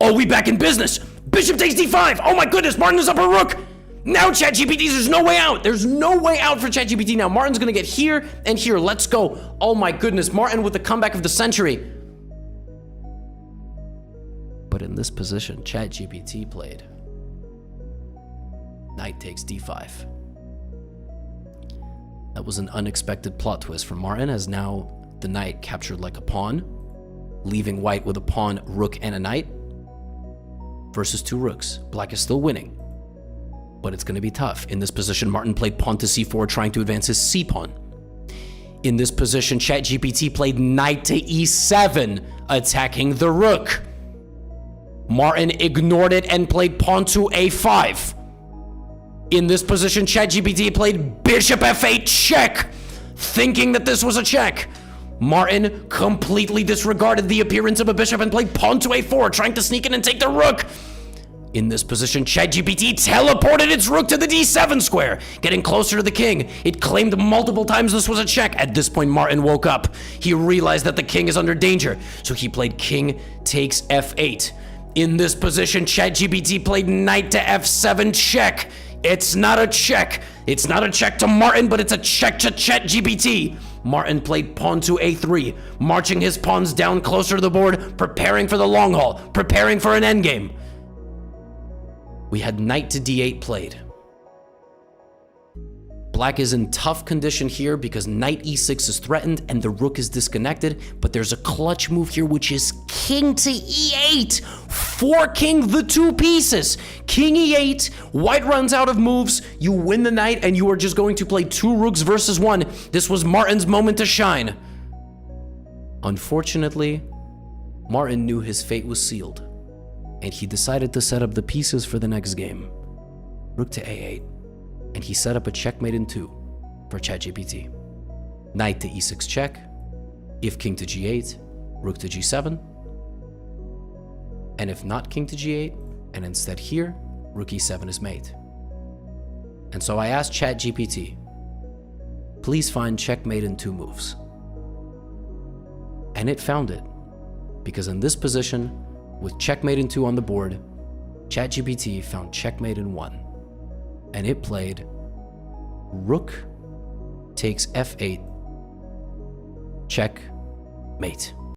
Oh, we back in business. Bishop takes d5. Oh my goodness, Martin is up a rook. Now Chatgpt, there's no way out. There's no way out for Chatgpt now. Martin's gonna get here and here. Let's go. Oh my goodness, Martin with the comeback of the century. But in this position, Chatgpt played knight takes d5. That was an unexpected plot twist for Martin, as now the knight captured like a pawn, leaving white with a pawn, rook, and a knight versus two rooks. Black is still winning, but it's going to be tough. In this position, Martin played pawn to c4, trying to advance his c-pawn. In this position, Chatgpt played knight to e7, attacking the rook. Martin ignored it and played pawn to a5. In this position, Chatgpt played bishop f8 check, thinking that this was a check. Martin completely disregarded the appearance of a bishop and played pawn to a4, trying to sneak in and take the rook. In this position, Chatgpt teleported its rook to the d7 square, getting closer to the king. It claimed multiple times this was a check. At this point, Martin woke up. He realized that the king is under danger, so he played king takes f8. In this position, Chatgpt played knight to f7 check. It's not a check. It's not a check to Martin, but it's a check to Chatgpt. Martin played pawn to a3, marching his pawns down closer to the board, preparing for the long haul, preparing for an endgame. We had knight to d8 played. Black is in tough condition here because knight e6 is threatened and the rook is disconnected, but there's a clutch move here, which is king to e8, forking the two pieces. King e8, white runs out of moves, you win the knight, and you are just going to play two rooks versus one. This was Martin's moment to shine. Unfortunately, Martin knew his fate was sealed, and he decided to set up the pieces for the next game. Rook to a8. And he set up a checkmate in 2 for Chatgpt. Knight to e6 check, if king to g8, rook to g7, and if not king to g8, and instead here, rook e7 is mate. And so I asked Chatgpt, please find checkmate in 2 moves. And it found it, because in this position, with checkmate in 2 on the board, Chatgpt found checkmate in 1. And it played rook takes f8, check, mate.